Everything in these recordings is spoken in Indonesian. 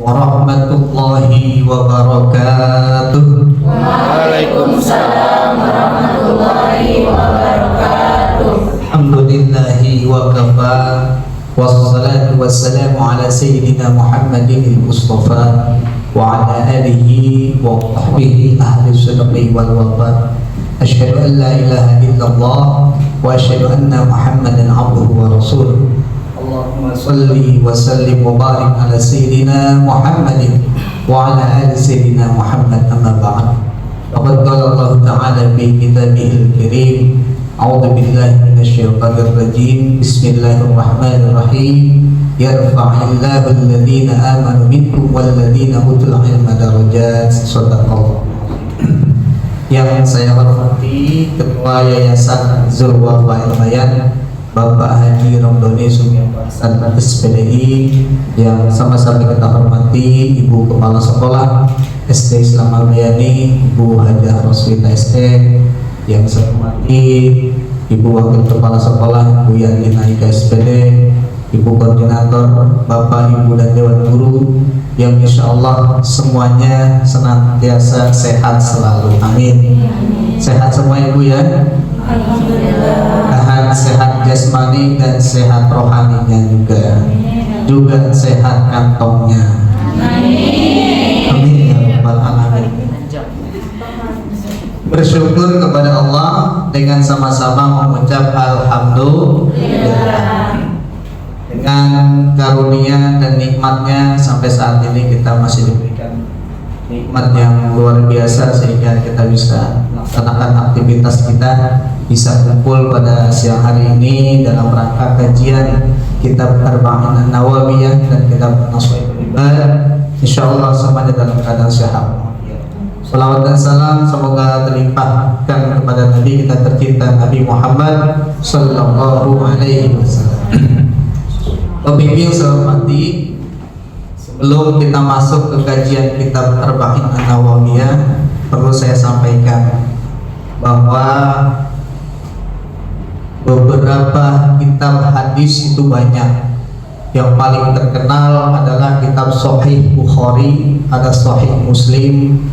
warahmatullahi wabarakatuh. Waalaikumsalam warahmatullahi wabarakatuh. Alhamdulillahi wa kafa, wassalatu wassalamu ala sayyidina Muhammadin al-Mustafa wa ala alihi wa sahbihi ahli sidqi wal wafa. Asyhadu an la ilaha illallah wa asyhadu anna Muhammadan abduhu wa rasuluh. Allahumma salli wa sallim wa barik ala sayyidina Muhammadin wa ala ali sayyidina Muhammad, amma ba'd. Faqad qala Allah ta'ala fi kitabihil karim, a'udzu billahi minasy syaithanir rajim. Bismillahirrahmanirrahim. Yarfa'illahu alladhina amanu minkum walladhina utul ilma darajat. Shadaqallah. Yang saya hormati Ketua Yayasan Zulwafa Ilmayan Bapak Haji Romdoni Sumiyasan SPDI, yang sama-sama kita hormati Ibu Kepala Sekolah SD Islam Al-Bayani Ibu Hajah Roswita ST, yang saya hormati Ibu Wakil Kepala Sekolah Bu Yanti Naika SPD, Ibu Koordinator, Bapak, Ibu dan Dewan Guru, yang insya Allah semuanya senantiasa sehat selalu, amin. Sehat semua Ibu ya? Alhamdulillah. Sehat jasmani dan sehat rohaninya juga sehat kantongnya, amin ya rabbal alamin. Bersyukur kepada Allah dengan sama-sama mengucap alhamdulillah. Dengan karunia dan nikmatnya sampai saat ini kita masih diberikan nikmat yang luar biasa sehingga kita bisa melaksanakan aktivitas kita, bisa kumpul pada siang hari ini dalam rangka kajian kitab Arba'in An-Nawawiyah dan kitab Nashwaibul Ibad. Insyaallah semuanya dalam keadaan sehat. Salawat dan salam semoga terlimpahkan kepada Nabi kita tercinta Nabi Muhammad sallallahu alaihi wasallam. Pembimbing saya hormati, sebelum kita masuk ke kajian kitab Arba'in An-Nawawiyah, perlu saya sampaikan bahwa beberapa kitab hadis itu banyak. Yang paling terkenal adalah kitab Sahih Bukhari, ada Sahih Muslim,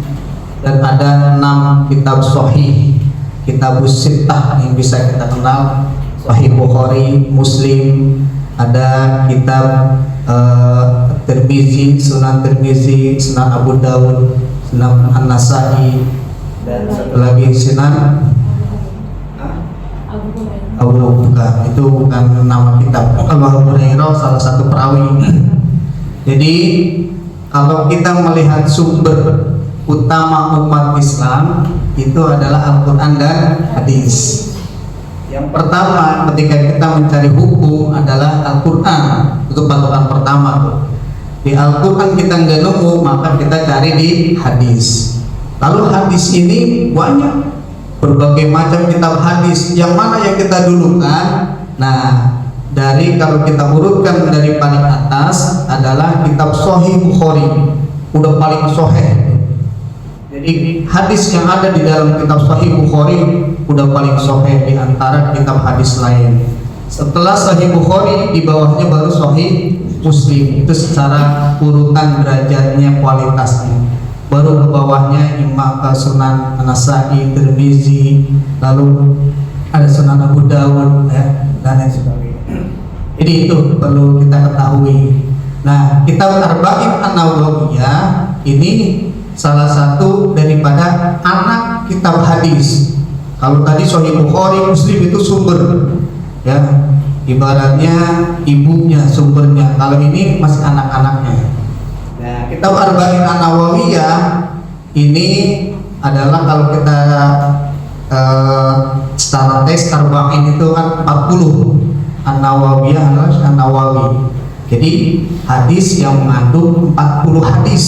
dan ada 6 kitab Sahih, kitab Sittah yang bisa kita kenal, Sahih Bukhari, Muslim, ada kitab Tirmizi, Sunan Tirmizi, Sunan Abu Dawud, Sunan An-Nasai, dan satu lagi Sunan Abu Hurairah. Itu bukan nama kitab. Abu Hurairah salah satu perawi. Jadi kalau kita melihat sumber utama umat Islam itu adalah Al-Quran dan hadis. Yang pertama ketika kita mencari hukum adalah Al-Quran, itu patokan pertama tuh. Di Al-Quran kita nggak nemu, maka kita cari di hadis. Lalu hadis ini banyak, berbagai macam kitab hadis. Yang mana yang kita dulukan? Nah, dari kalau kita urutkan dari paling atas adalah kitab Sahih Bukhari, udah paling sahih. Jadi hadis yang ada di dalam kitab Sahih Bukhari udah paling sahih di antara kitab hadis lain. Setelah Sahih Bukhari di bawahnya baru Sahih Muslim, itu secara urutan derajatnya, kualitasnya. Baru ke bawahnya Imam Sunan An-Nasai, Tirmizi, lalu ada Sunan Abu Dawud ya, dan lain sebagainya. Jadi itu perlu kita ketahui. Nah, kitab Arba'in An-Nawawiyah ini salah satu daripada anak kitab hadis. Kalau tadi Sahih Bukhari, Muslim itu sumber, ya, ibaratnya ibunya, sumbernya. Kalau ini masih anak-anaknya. Nah, kitab Arba'in An-Nawawiyah ini adalah kalau kita secara tes Arba'in itu kan 40, An-Nawawiyah adalah An-Nawawi. Jadi hadis yang mengandung 40 hadis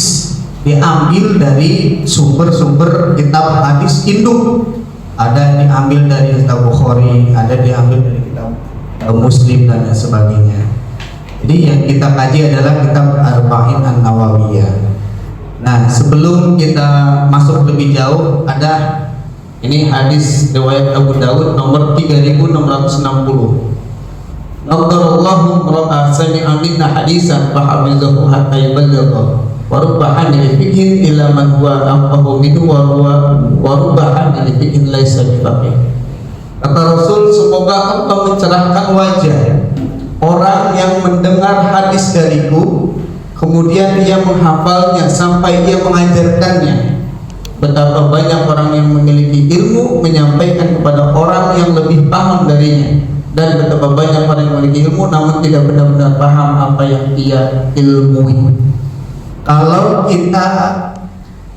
diambil dari sumber-sumber kitab hadis induk. Ada diambil dari kitab Bukhari, ada diambil dari kitab Muslim dan sebagainya. Jadi yang kita kaji adalah kitab Arba'in An-Nawawiyah. Nah, sebelum kita masuk lebih jauh, ada ini hadis riwayat Abu Dawud nomor 3660. Nadarallahu ra'a sami'a minna hadisan fahafizahu hatta yuballigha. wa rubba hamil fiqhin ila man huwa anfahu minhu wa rubba hamil fiqhin laisa bifaqih. Kata Rasul, semoga Allah mencerahkan wajah orang yang mendengar hadis dariku, kemudian dia menghafalnya sampai dia mengajarkannya. Betapa banyak orang yang memiliki ilmu menyampaikan kepada orang yang lebih paham darinya, dan betapa banyak orang yang memiliki ilmu namun tidak benar-benar paham apa yang ia ilmui. Kalau kita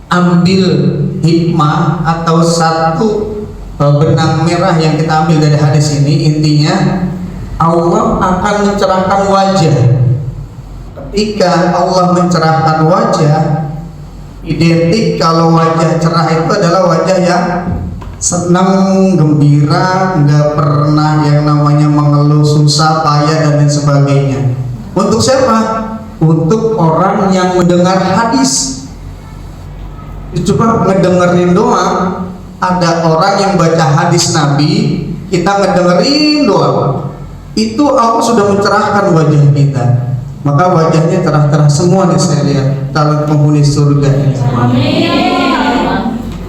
ambil hikmah atau satu benang merah yang kita ambil dari hadis ini, intinya Allah akan mencerahkan wajah. Ketika Allah mencerahkan wajah, identik kalau wajah cerah itu adalah wajah yang senang, gembira, nggak pernah yang namanya mengeluh, susah, payah dan lain sebagainya. Untuk siapa? Untuk orang yang mendengar hadis. Coba ngedengerin doang. Ada orang yang baca hadis Nabi, kita ngedengerin doang, itu Allah sudah mencerahkan wajah kita. Maka wajahnya cerah-cerah semua nih, saya lihat calon penghuni surga ini semua.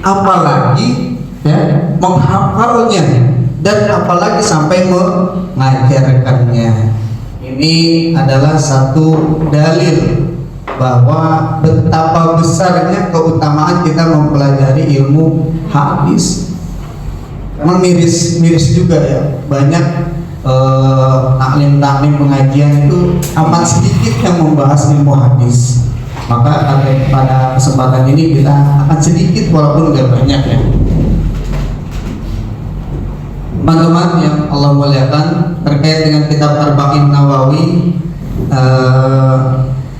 Apalagi ya menghafalnya, dan apalagi sampai mengajarkannya. Ini adalah satu dalil bahwa betapa besarnya keutamaan kita mempelajari ilmu hadis. Memang miris juga ya, banyak taklim pengajian itu amat sedikit yang membahas ilmu hadis. Maka pada kesempatan ini kita akan sedikit walaupun nggak banyak ya. Teman-teman yang Allah muliakan, terkait dengan kitab Arba'in Nawawi,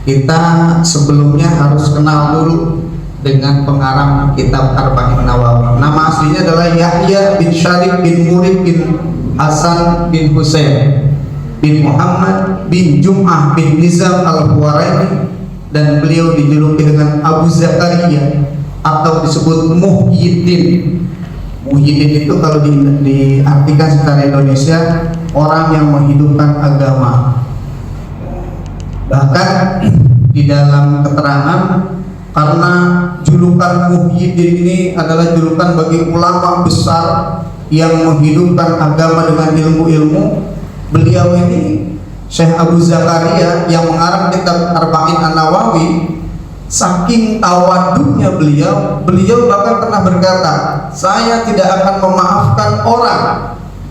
kita sebelumnya harus kenal dulu dengan pengarang kitab Arba'in Nawawi. Nama aslinya adalah Yahya bin Syarif bin Murid bin Hasan bin Husain bin Muhammad bin Jum'ah bin Nizam al-Huwaini, dan beliau dijuluki dengan Abu Zakaria atau disebut Muhyiddin. Muhyiddin itu kalau diartikan secara Indonesia orang yang menghidupkan agama. Bahkan di dalam keterangan, karena julukan Muhyiddin ini adalah julukan bagi ulama besar yang menghidupkan agama dengan ilmu-ilmu, beliau ini Syekh Abu Zakaria yang mengarang kitab Arba'in An-Nawawi, saking tawaduknya beliau bahkan pernah berkata, saya tidak akan memaafkan orang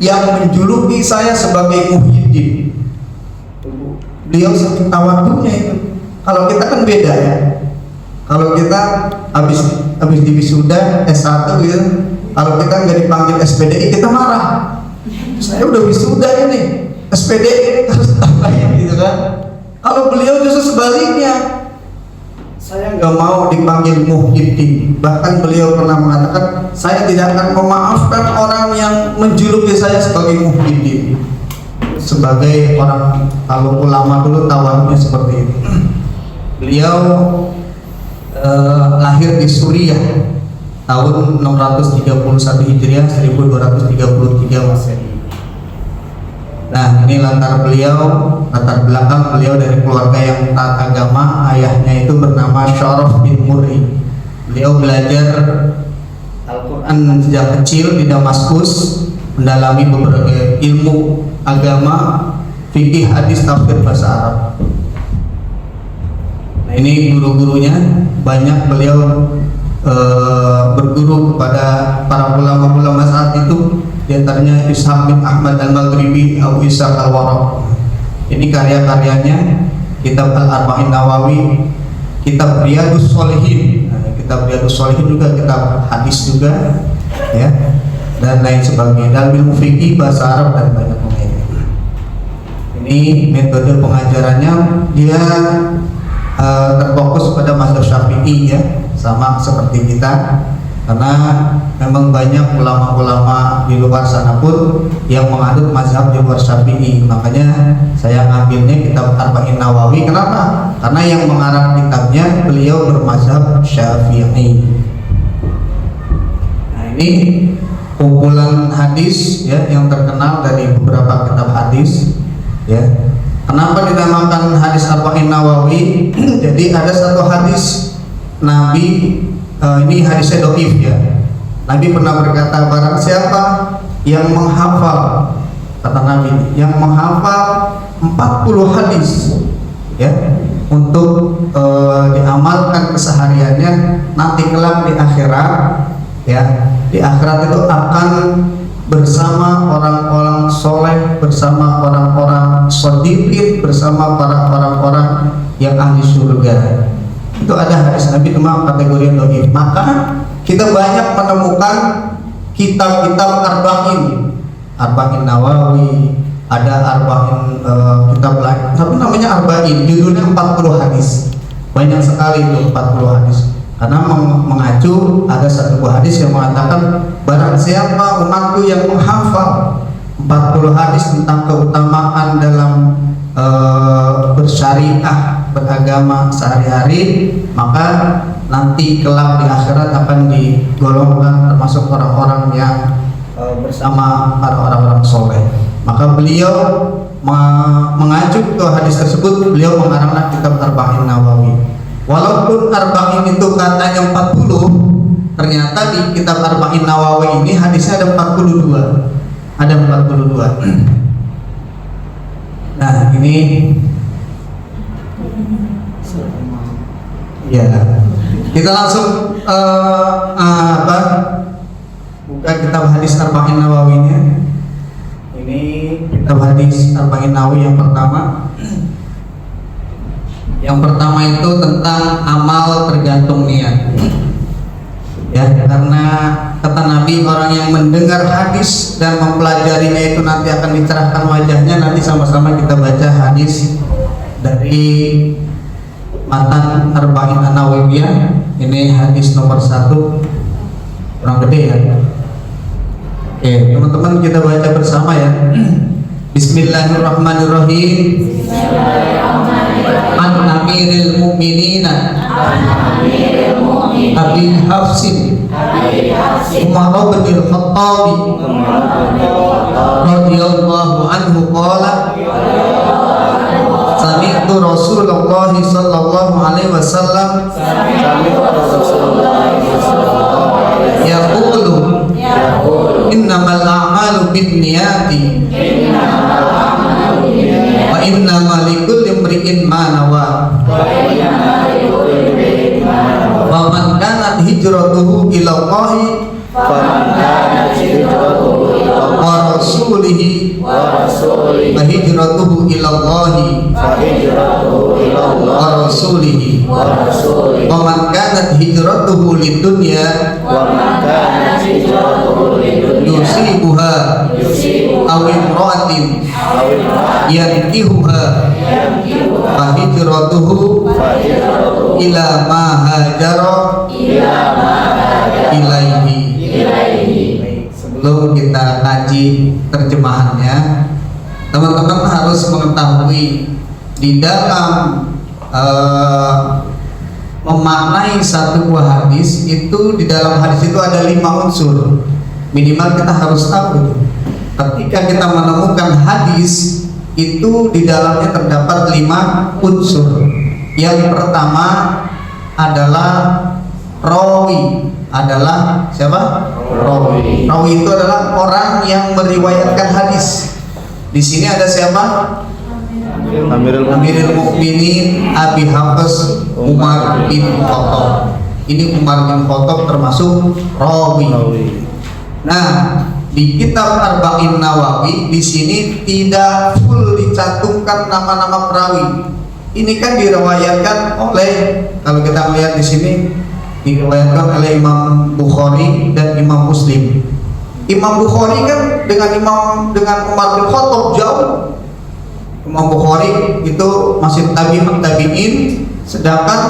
yang menjuluki saya sebagai Muhyiddin. Beliau saking tawaduknya itu. Kalau kita kan beda ya. Kalau kita habis di wisuda S1 gitu, kalau kita nggak dipanggil SPDI kita marah. Saya udah wisuda ini, SPDI harus ngapain gitu kan. Kalau beliau justru sebaliknya, saya nggak mau dipanggil Muhyiddin. Bahkan beliau pernah mengatakan, saya tidak akan memaafkan orang yang menjuluki saya sebagai Muhyiddin. Sebagai orang, kalau ulama dulu tawarnya seperti itu. Beliau lahir di Suriah tahun 631 Hijriah, 1233 Masehi. Nah, ini latar belakang beliau dari keluarga yang taat agama. Ayahnya itu bernama Syaraf bin Murri. Beliau belajar Al-Quran sejak kecil di Damaskus, mendalami beberapa ilmu agama, fikih, hadis, tafsir, bahasa Arab. Nah, ini guru-gurunya, banyak beliau berguru kepada para ulama-ulama saat itu, di antaranya Ishaq bin Ahmad al-Maghribi, Abu Ishaq al-Waraq. Ini karya-karyanya, kitab Al-Arba'in Nawawi, kitab Riyadhus Shalihin. Kitab Riyadhus Shalihin juga kitab hadis juga ya, dan lain sebagainya. Dalam ilmu fikih, bahasa Arab, dan banyak lainnya. Ini metode pengajarannya, dia terfokus pada mazhab Syafi'i ya, sama seperti kita, karena memang banyak ulama-ulama di luar sana pun yang menganut mazhab di luar Syafi'i. Makanya saya ngambilnya kitab Arba'in Nawawi. Kenapa? Karena yang mengarang kitabnya beliau bermazhab Syafi'i. Nah, ini kumpulan hadis ya yang terkenal dari beberapa kitab hadis ya. Kenapa dinamakan hadis Arba'in Nawawi? Jadi ada satu hadis Nabi, ini hadisnya dhaif ya. Nabi pernah berkata, barang siapa yang menghafal, kata Nabi, yang menghafal 40 hadis ya, untuk diamalkan kesehariannya, nanti kelak di akhirat ya, di akhirat itu akan bersama orang-orang soleh, bersama orang-orang shodiqin, bersama para orang-orang yang ahli surga. Itu ada hadis Nabi cuma kategori dhaif. Maka kita banyak menemukan kitab-kitab Arba'in Nawawi, ada Arba'in kitab lain, tapi namanya Arba'in, judulnya 40 hadis. Banyak sekali itu 40 hadis. Karena mengacu ada satu buah hadis yang mengatakan, barang siapa umatku yang menghafal 40 hadis tentang keutamaan dalam bersyariah, beragama sehari-hari, maka nanti kelak di akhirat akan digolongkan termasuk orang-orang yang bersama para orang-orang soleh. Maka beliau mengacu ke hadis tersebut, beliau mengarangkan kitab Arba'in Nawawi. Walaupun Arba'in itu katanya 40, ternyata di kitab Arba'in Nawawi ini hadisnya ada 42. Ada 42. Nah, ini ya. Kita langsung buka kitab hadis Arba'in Nawawinya. Ini kitab hadis Arba'in Nawawi yang pertama. Yang pertama itu tentang amal tergantung niat. Ya, karena kata Nabi, orang yang mendengar hadis dan mempelajarinya itu nanti akan dicerahkan wajahnya. Nanti sama-sama kita baca hadis dari matan Arba'in An-Nawawiyah. Ini hadis nomor 1, kurang gede ya. Oke, teman-teman kita baca bersama ya. Bismillahirrahmanirrahim. An Amiril Mu'minina Abi Hafsin Umar bin Khattab radhiyallahu anhu qala sami'tu Rasulullah sallallahu alaihi wasallam yaqulu innamal a'malu binniyati wa innamal likulli imri'in ma nawa wa man kanat hijratuhu ila Allahi wa rasulihi wa hijratuhu ila Allahi wa rasulihi wa man kanat hijratuhu lidunya yusibuha aw imra'atin yankihuha fa hijratuhu ila ma hajara ilaihi. Sebelum kita kaji terjemahannya, teman-teman harus mengetahui di dalam memaknai satu buah hadis itu, di dalam hadis itu ada 5 unsur minimal kita harus tahu. Ketika kita menemukan hadis itu di dalamnya terdapat 5 unsur. Yang pertama adalah rawi. Adalah siapa? Rawi. Rawi itu adalah orang yang meriwayatkan hadis. Di sini ada siapa? Amirul Mukminin Abi Hafs Umar bin Khattab. Ini Umar bin Khattab termasuk rawi. Nah, di kitab Arba'in Nawawi di sini tidak full dicantumkan nama-nama perawi. Ini kan diriwayatkan oleh, kalau kita melihat di sini diriwayatkan oleh Imam Bukhari dan Imam Muslim. Imam Bukhari kan dengan Umar bin Khattab jauh. Imam Bukhari itu masih tabi'in, sedangkan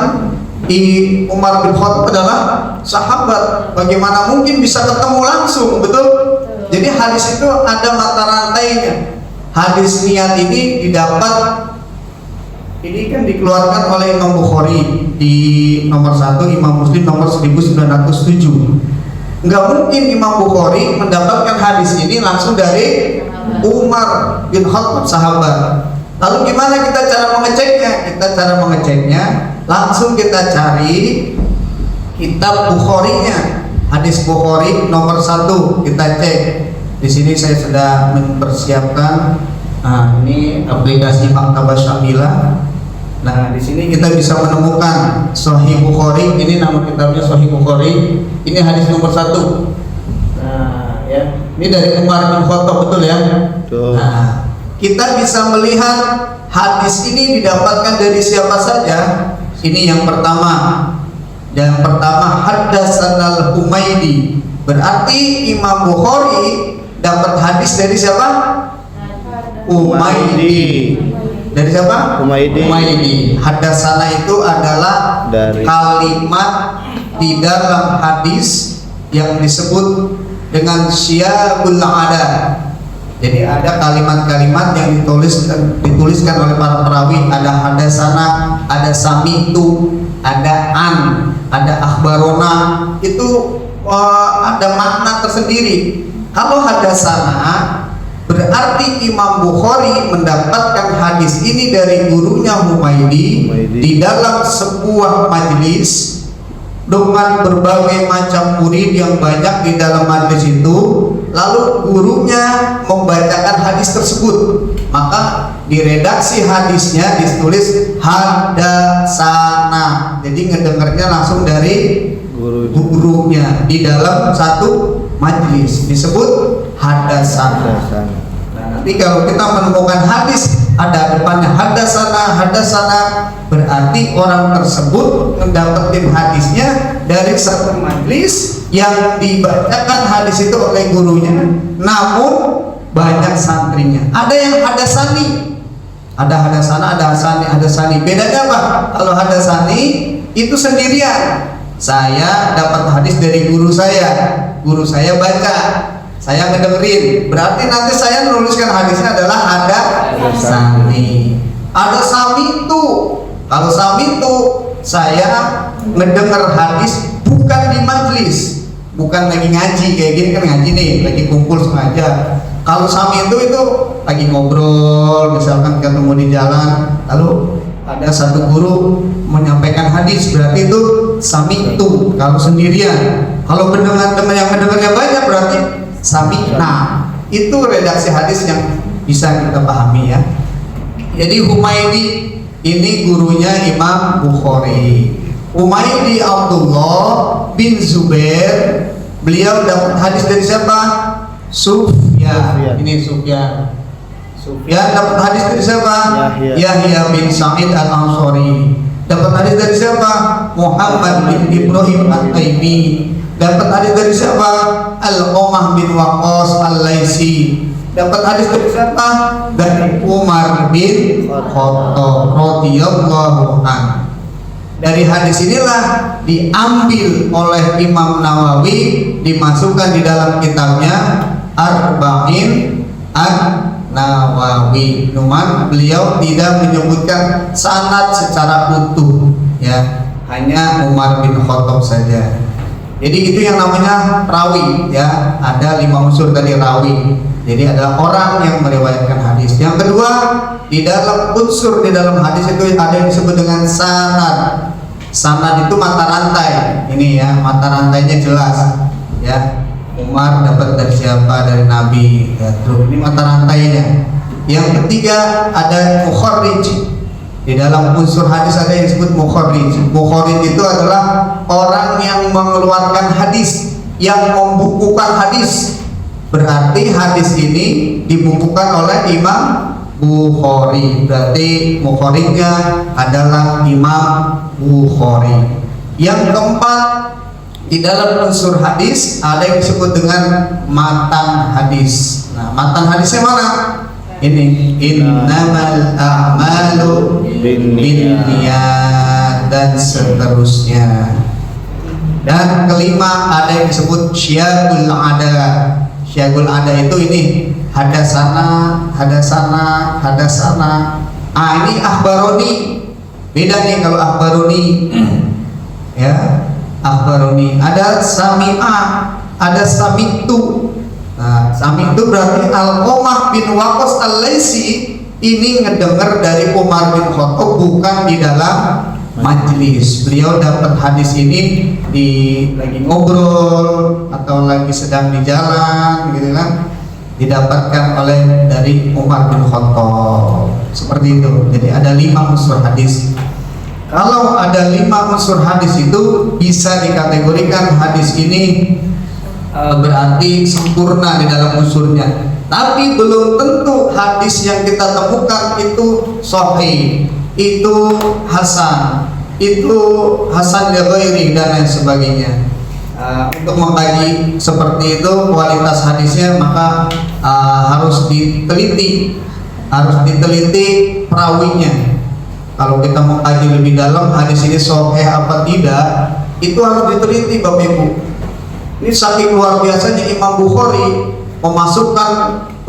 Umar bin Khattab adalah sahabat. Bagaimana mungkin bisa ketemu langsung, betul? Jadi hadis itu ada mata rantainya. Hadis niat ini didapat, ini kan dikeluarkan oleh Imam Bukhari di nomor 1, Imam Muslim nomor 1907. Enggak mungkin Imam Bukhari mendapatkan hadis ini langsung dari Umar bin Khattab sahabat. Lalu gimana kita cara mengeceknya? Cara mengeceknya langsung kita cari kitab Bukhari-nya. Hadis Bukhari nomor 1 kita cek. Di sini saya sudah mempersiapkan. Nah, ini aplikasi Maktabah Syamilah. Nah, di sini kita bisa menemukan Sahih Bukhari. Ini nama kitabnya Sahih Bukhari. Ini hadis nomor 1. Nah, ya. Ini dari Umar bin Khattab, betul ya? Betul. Nah, kita bisa melihat hadis ini didapatkan dari siapa saja. Ini yang pertama. Yang pertama, Haddatsanal Humaidi. Berarti Imam Bukhari dapat hadis dari siapa? Humaidi. Dari siapa? Humaidi. Haddatsana itu adalah Dari kalimat di dalam hadis yang disebut dengan syiyabul ada. Jadi ada kalimat-kalimat yang dituliskan oleh para perawi. Ada hadasana, ada samitu, ada ada akhbarona. Itu ada makna tersendiri. Kalau hadasana berarti Imam Bukhari mendapatkan hadis ini dari gurunya Humaidi di dalam sebuah majelis dengan berbagai macam murid yang banyak di dalam majelis itu. Lalu gurunya membacakan hadis tersebut, maka di redaksi hadisnya ditulis hadasana. Jadi ngedengarnya langsung dari gurunya di dalam satu majelis, disebut hadasana. Nah, nanti kalau kita menemukan hadis ada depannya hadasana, berarti orang tersebut mendapatkan hadisnya dari satu majelis yang dibacakan hadis itu oleh gurunya, namun banyak santrinya. Ada yang hadasani, ada hadasana, ada hadasani. Bedanya apa? Kalau hadasani itu sendirian. Saya dapat hadis dari guru saya baca, saya ngedengerin. Berarti nanti saya menuliskan hadisnya adalah hadasani. Ada samitu. Kalau samitu, saya ngedenger hadis bukan di majelis, bukan lagi ngaji kayak gini kan, ngaji nih lagi kumpul sengaja. Kalau sami itu lagi ngobrol, misalkan ketemu di jalan, lalu ada satu guru menyampaikan hadis, berarti itu sami itu. Kalau sendirian, kalau mendengar teman yang mendengarnya banyak berarti sami. Nah, itu redaksi hadis yang bisa kita pahami ya. Jadi Humaidi ini gurunya Imam Bukhari. Humaidi Abdullah bin Zubair, beliau dapat hadis dari siapa? Sufyan. Ini Sufyan dapat hadis dari siapa? Yahya bin Sa'id al-Ansari. Dapat hadis dari siapa? Muhammad bin Ibrahim at-Taimi. Dapat hadis dari siapa? Al-Qamah bin Waqqas al-Laisi. Dapat hadis dari siapa? Dari Umar bin Khattab radhiyallahu anhu. Dari hadis inilah diambil oleh Imam Nawawi, dimasukkan di dalam kitabnya Arba'in An-Nawawi. Cuman beliau tidak menyebutkan sanad secara utuh ya, hanya Umar bin Khattab saja. Jadi itu yang namanya rawi ya, ada 5 unsur dari rawi. Jadi adalah orang yang meriwayatkan hadis. Yang kedua, di dalam unsur di dalam hadis itu ada yang disebut dengan sanad. Sanad itu mata rantai. Ini ya, mata rantainya jelas ya. Umar dapat dari siapa? Dari Nabi ya, terus ini mata rantainya. Yang ketiga ada mukharrij. Di dalam unsur hadis ada yang disebut mukharrij. Mukharrij itu adalah orang yang mengeluarkan hadis, yang membukukan hadis. Berarti hadis ini dibukukan oleh Imam Bukhari. Berarti mukharrijnya adalah Imam Bukhari. Yang keempat, di dalam unsur hadis ada yang disebut dengan matan hadis. Nah, matan hadisnya mana? Ini innamal a'malu binniyat dan seterusnya. Dan kelima ada yang disebut syiyagul ada. Syiyagul ada itu ini hadasana. Ini akhbaroni. Beda nih kalau akhbaroni ya, akhbaroni. Ada sami'ah, ada samitu. Nah, samitu berarti Al-Qamah bin Waqqas al-Laisi ini ngedenger dari Umar bin Khattab, bukan di dalam majelis. Beliau dapat hadis ini di lagi ngobrol atau lagi sedang di jalan gitu kan, didapatkan oleh dari Umar bin Khattab. Seperti itu. Jadi ada 5 unsur hadis. Kalau ada 5 unsur hadis itu bisa dikategorikan hadis ini berarti sempurna di dalam unsurnya. Tapi belum tentu hadis yang kita temukan itu sahih, itu hasan, itu hasan li ghairi dan lain sebagainya. Untuk mengkaji seperti itu kualitas hadisnya, maka harus diteliti perawinya. Kalau kita mengkaji lebih dalam hadis ini sahih apa tidak, itu harus diteliti Bapak Ibu. Ini saking luar biasanya Imam Bukhari memasukkan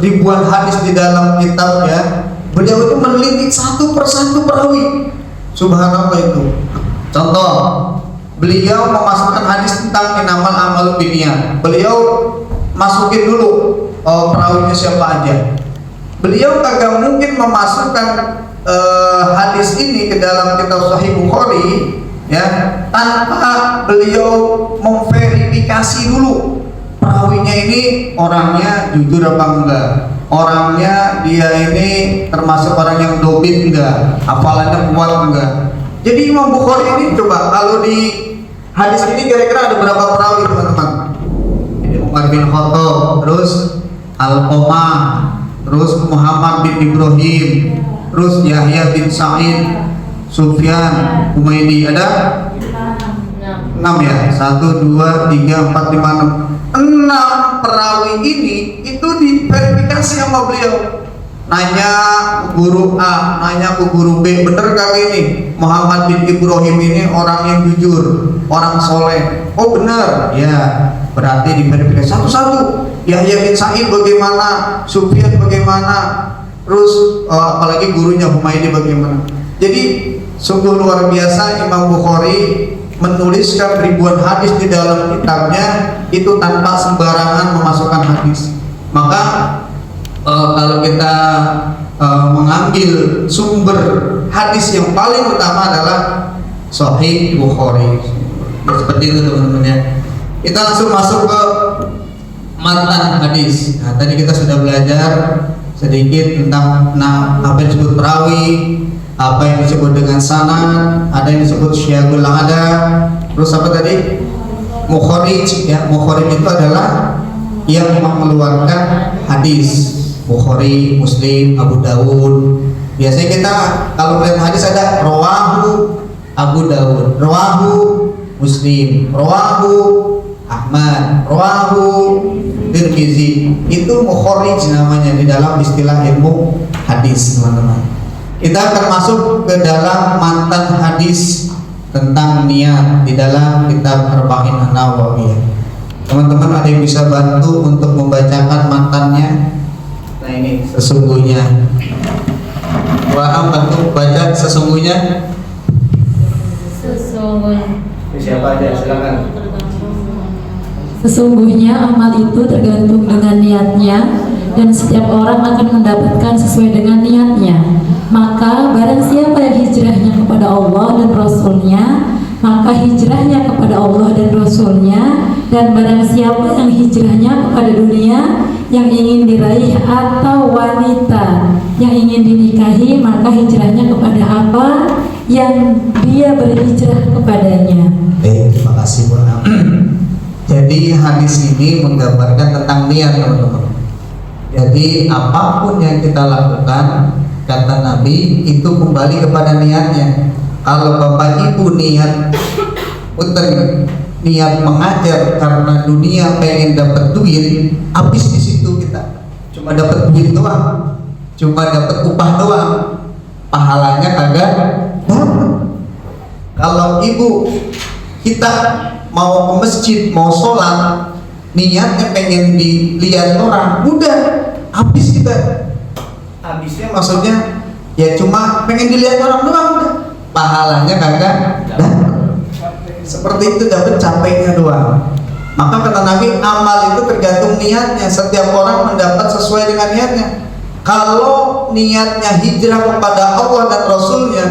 ribuan hadis di dalam kitabnya. Beliau itu meneliti satu persatu perawi. Subhanallah itu. Contoh, beliau memasukkan hadis tentang inamal amalu binniyat. Beliau masukin dulu perawinya siapa aja. Beliau kagak mungkin memasukkan hadis ini ke dalam kitab Sahih Bukhari ya tanpa beliau memverifikasi dulu perawinya ini orangnya jujur apa enggak, orangnya dia ini termasuk orang yang dobit enggak, hafalannya kuat enggak. Jadi Imam Bukhari ini coba kalau di hadis ini kira-kira ada berapa perawi teman-teman? Ini Umar bin Khattab, terus Al-Qamah, terus Muhammad bin Ibrahim, terus Yahya bin Sa'id, Sufyan, Humaydi, ada 6 ya? 1, 2, 3, 4, 5, 6 perawi ini itu diverifikasi sama beliau. Nanya ke guru A, nanya ke guru B, bener kali ini Muhammad bin Ibrahim ini orang yang jujur, orang soleh. Oh bener, ya berarti diverifikasi satu-satu. Yahya bin Sa'id bagaimana, Sufyan bagaimana, terus apalagi gurunya Humaydi bagaimana. Jadi sungguh luar biasa Imam Bukhari menuliskan ribuan hadis di dalam kitabnya itu tanpa sembarangan memasukkan hadis. Maka kalau kita mengambil sumber hadis yang paling utama adalah Sahih Bukhari. Seperti itu teman-teman ya. Kita langsung masuk ke matan hadis. Nah, tadi kita sudah belajar sedikit tentang apa yang disebut perawi, apa yang disebut dengan sanad, ada yang disebut syagul ada, terus apa tadi? Mukharij ya. Mukharij itu adalah yang mengeluarkan hadis. Bukhari, Muslim, Abu Dawud. Biasanya kita kalau melihat hadis ada rawahu Abu Dawud, rawahu Muslim, rawahu Ahmad, rawahu Tirmizi. Itu mukharij namanya di dalam istilah ilmu hadis, teman-teman. Kita akan masuk ke dalam matan hadis tentang niat di dalam kitab Arba'in An-Nawawiyah. Teman-teman ada yang bisa bantu untuk membacakan matannya? Nah ini sesungguhnya. Wah, bantu baca sesungguhnya. Sesungguhnya. Siapa aja silakan. Sesungguhnya amal itu tergantung dengan niatnya, dan setiap orang akan mendapatkan sesuai dengan niatnya. Maka barang siapa yang hijrahnya kepada Allah dan Rasulnya, maka hijrahnya kepada Allah dan Rasulnya. Dan barang siapa yang hijrahnya kepada dunia yang ingin diraih atau wanita yang ingin dinikahi, maka hijrahnya kepada apa yang dia berhijrah kepadanya. Terima kasih Bu. Jadi hadis ini menggambarkan tentang niat, teman-teman. Jadi apapun yang kita lakukan, kata Nabi, itu kembali kepada niatnya. Kalau Bapak Ibu niat niat mengajar karena dunia pengen dapat duit, habis di situ kita. Cuma dapat duit doang, cuma dapat upah doang, pahalanya kagak dapat. Kalau ibu kita mau ke masjid, mau sholat, niatnya pengen dilihat orang, udah habis kita. Habisnya maksudnya ya cuma pengen dilihat orang doang, udah pahalanya kagak dapat. Seperti itu, dapat capeknya doang. Maka kata Nabi, amal itu tergantung niatnya. Setiap orang mendapat sesuai dengan niatnya. Kalau niatnya hijrah kepada Allah dan Rasulnya,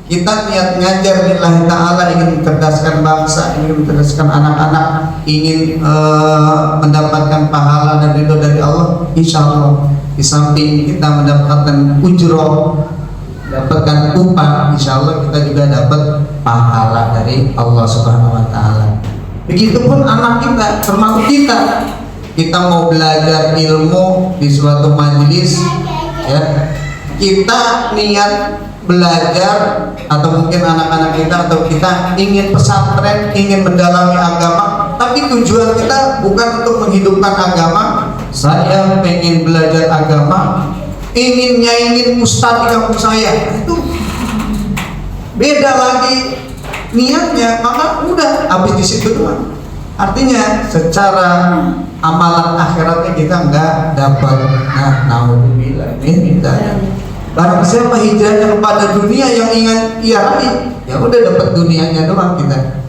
kita niat ngajar lillahi ta'ala, ingin mencerdaskan bangsa, ingin mencerdaskan anak-anak, ingin mendapatkan pahala dan ridho dari Allah, insya Allah di samping kita mendapatkan ujroh, dapatkan upah, insya Allah kita juga dapat pahala dari Allah Subhanahu wa Ta'ala. Begitupun anak kita, termasuk kita mau belajar ilmu di suatu majelis, ya, kita niat belajar, atau mungkin anak-anak kita atau kita ingin pesantren, ingin mendalami agama, tapi tujuan kita bukan untuk menghidupkan agama. Saya pengen belajar agama, ingin nyaingin ustadz di kampung saya, itu beda lagi niatnya, maka udah habis di situ doang. Artinya secara amalan akhiratnya kita nggak dapat. Nah, naudzubillah min dzalik. Barang siapa hijrahnya kepada dunia yang ingin ia raih, ya udah dapat dunianya doang kita.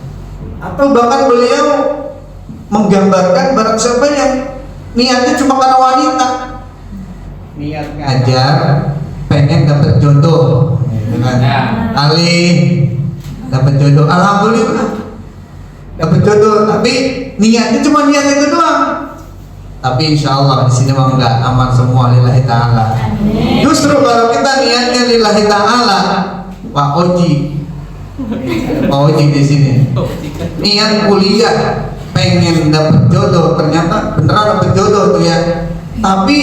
Atau bahkan beliau menggambarkan barang siapa yang niatnya cuma karena wanita, niat ngajar, pengen dapat jodoh, dengan kali dapat jodoh, alhamdulillah dapat jodoh, tapi niatnya cuma niat itu doang. Tapi insya Allah di sini mah enggak, aman semua lillahi ta'ala. Justru kalau kita niatnya lillahi ta'ala, Pak Oji di sini niat kuliah, pengen dapet jodoh, ternyata beneran dapet jodoh tuh ya. Tapi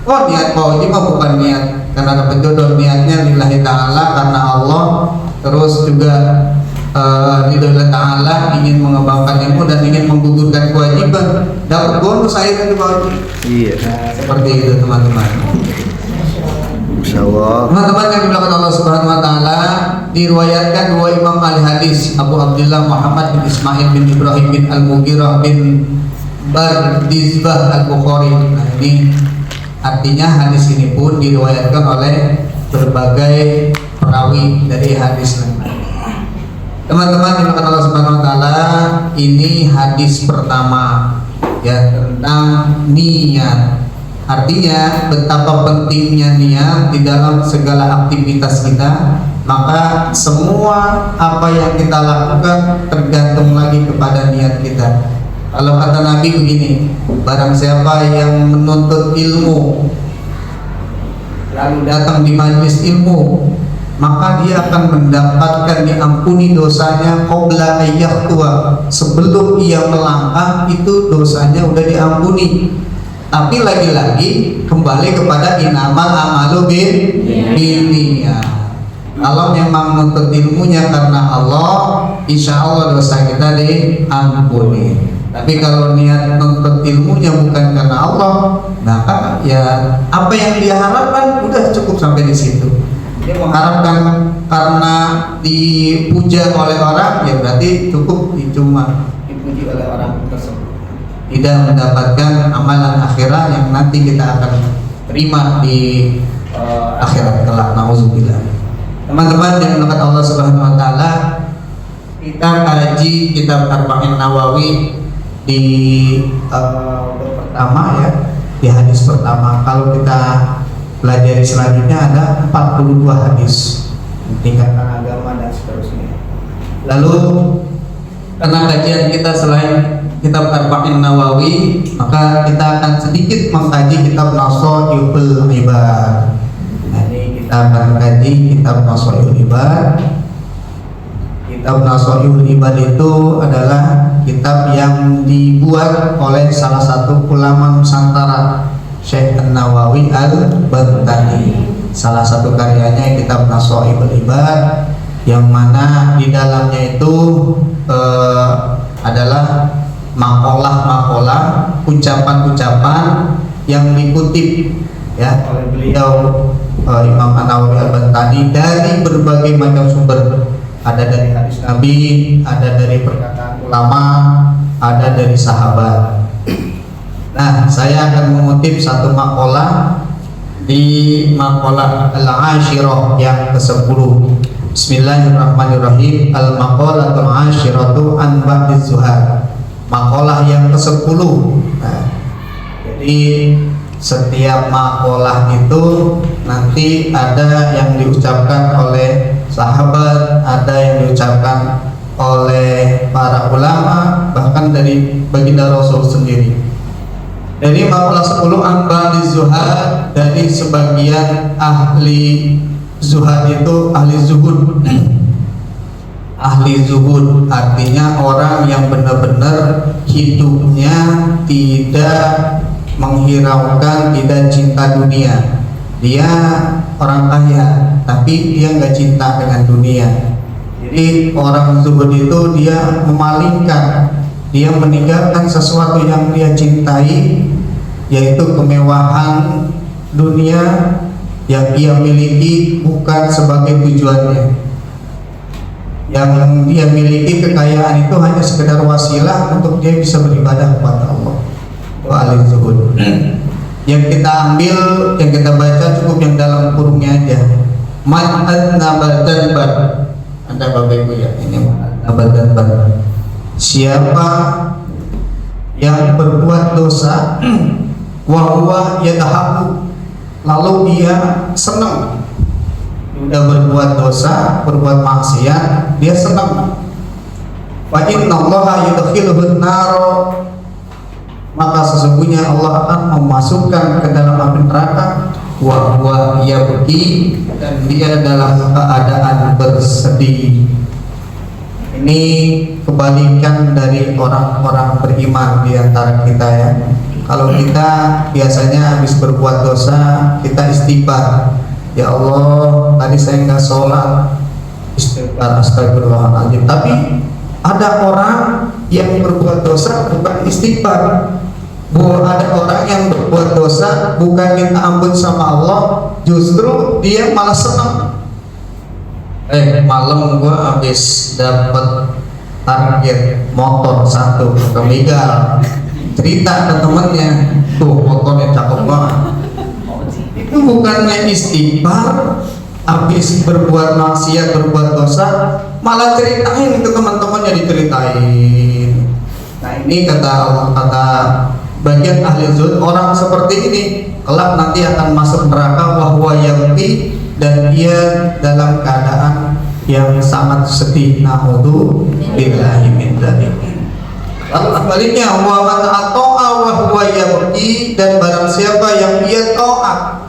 niat Pak Oji mah bukan niat karena dapet jodoh, niatnya lillahi ta'ala karena Allah, terus juga lillahi ta'ala, ingin mengembangkan ilmu dan ingin menggugurkan kewajiban, dapat bonus akhirnya di bawah. Iya. Nah, seperti itu teman-teman. Insyaallah. Teman-teman yang dimuliakan Allah Subhanahu wa taala, diriwayatkan dua imam ahli hadis, Abu Abdullah Muhammad bin Ismail bin Ibrahim bin Al-Mughirah bin Bardizbah Al-Bukhari. Nah, ini artinya hadis ini pun diriwayatkan oleh berbagai perawi dari hadis lain. Teman-teman dimuliakan Allah Subhanahu wa taala, ini hadis pertama ya tentang niat. Artinya betapa pentingnya niat di dalam segala aktivitas kita. Maka semua apa yang kita lakukan tergantung lagi kepada niat kita. Kalau kata Nabi begini, barang siapa yang menuntut ilmu lalu datang di majelis ilmu, maka dia akan mendapatkan diampuni dosanya qabla ayyahtua, sebelum ia melangkah itu dosanya udah diampuni. Tapi lagi-lagi kembali kepada inamal amalu binniyat. Kalau memang menuntut ilmunya karena Allah, insya Allah dosa kita diampuni. Tapi kalau niat menuntut ilmunya bukan karena Allah, maka ya apa yang dia harapkan udah cukup sampai di situ. Dia mengharapkan karena dipuja oleh orang, ya berarti cukup cuma dipuji oleh orang tersebut, tidak mendapatkan amalan akhirat yang nanti kita akan terima di akhirat kelak. Nauzubillah. Teman-teman yang dimuliakan Allah Subhanahu wa taala, kita kaji kitab Arba'in Nawawi di pertama ya, di hadis pertama. Kalau kita pelajari selanjutnya ada 42 hadis tingkatan agama dan seterusnya. Lalu karena kajian kita selain kitab Arba'in Nawawi, maka kita akan sedikit mengkaji kitab Nasoihul Ibad. Nah, ini kita akan kaji kitab Nasoihul Ibad. Kitab Nasoihul Ibad itu adalah kitab yang dibuat oleh salah satu ulama Nusantara, Syekh An-Nawawi Al-Bantani. Salah satu karyanya kitab Nasoihul Ibad, yang mana di dalamnya itu adalah makalah-makalah, ucapan-ucapan yang dikutip ya oleh beliau Imam An-Nawawi Al-Bantani dari berbagai macam sumber. Ada dari hadis Nabi, ada dari perkataan ulama, ada dari sahabat. Nah, saya akan mengutip satu makalah di makalah Al-Ashirah yang ke-10. Bismillahirrahmanirrahim. Al-maqalatul 'ashiratu an ba'diz zuhad. Makalah yang ke-10. Nah, jadi setiap makalah itu nanti ada yang diucapkan oleh sahabat, ada yang diucapkan oleh para ulama, bahkan dari baginda Rasul sendiri. Dari makalah 10 Ambali Zuhad, dari sebagian ahli zuhad itu ahli zuhud. Ahli zuhud artinya orang yang benar-benar hidupnya tidak menghiraukan, tidak cinta dunia. Dia orang kaya tapi dia nggak cinta dengan dunia. Jadi orang zuhud itu dia memalingkan, dia meninggalkan sesuatu yang dia cintai, yaitu kemewahan dunia yang dia miliki bukan sebagai tujuannya. Yang dia miliki kekayaan itu hanya sekedar wasilah untuk dia bisa beribadah kepada Allah. Wa'alaikum zuhud. Yang kita ambil, yang kita baca cukup yang dalam kurungnya aja. Man adnabadan bar. Anda Bapak Ibu ya, ini adnabadan bar. Siapa yang berbuat dosa wa huwa yadhaku, lalu dia senang. Udah berbuat dosa, berbuat maksiat, dia senang. Fa innallaha yudkhiluhun naro, maka sesungguhnya Allah akan memasukkan ke dalam api neraka wa huwa yabki, dan dia dalam keadaan bersedih. Ini kebalikan dari orang-orang beriman di antara kita ya. Kalau kita biasanya habis berbuat dosa, kita istighfar. Ya Allah, tadi saya nggak sholat, istighfar, astagfirullahaladzim. Tapi ada orang yang berbuat dosa bukan istighfar. Ada orang yang berbuat dosa bukan minta ampun sama Allah, justru dia malah senang. Malam gua habis dapat target motor 1 ke Megal, cerita ke temennya, tuh motornya cakep banget. Itu bukannya istighfar, habis berbuat maksiat, berbuat dosa, malah ceritain ke teman-temannya, diceritain. Nah ini kata bagian ahli zuhud, orang seperti ini kelak nanti akan masuk neraka wa huwa yabki, dan dia dalam keadaan yang sangat sedih. Na'udzu billahi min dzalik. Lalu sebaliknya, wa man ata'a wa huwa yabki, dan barang siapa yang dia taat,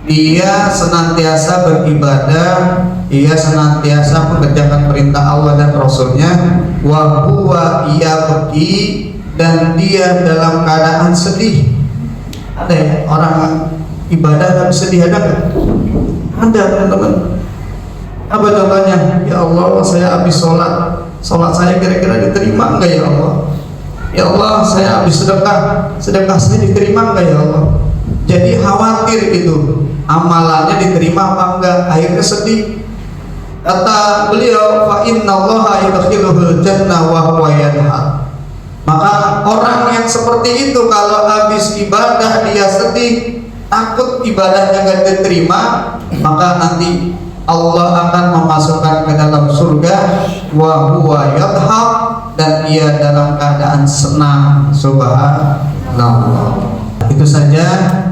dia senantiasa beribadah, dia senantiasa mengerjakan perintah Allah dan Rasulnya, wa huwa yabki, dan dia dalam keadaan sedih. Ada ya orang ibadah tapi sedih, ada nggak? Ada teman-teman. Apa contohnya? Ya Allah, saya habis sholat saya kira-kira diterima enggak ya Allah? Ya Allah, saya habis sedekah saya diterima enggak ya Allah? Jadi khawatir gitu, amalannya diterima apa enggak, akhirnya sedih. Kata beliau, fa innallaha yudkhiluhul jannah wa huwa yadhak. Maka orang yang seperti itu kalau habis ibadah dia sedih, takut ibadahnya enggak diterima, maka nanti Allah akan memasukkan ke dalam surga wa huwa yadhak, dan ia dalam keadaan senang. Subhanallah. Itu saja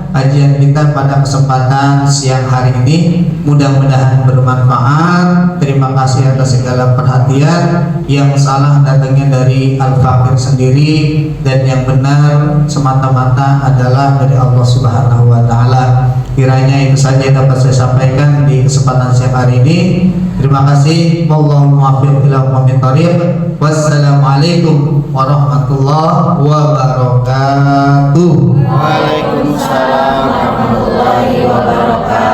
kajian kita pada kesempatan siang hari ini, mudah-mudahan bermanfaat. Terima kasih atas segala perhatian. Yang salah datangnya dari Al-Fakir sendiri, dan yang benar semata-mata adalah dari Allah Subhanahu wa Ta'ala. Kiranya itu saja yang dapat saya sampaikan di kesempatan siang hari ini. Terima kasih. Wallahu muwaffiq ila aqwamit thoriq. Wassalamualaikum warahmatullahi wabarakatuh. Waalaikumsalam warahmatullahi wabarakatuh.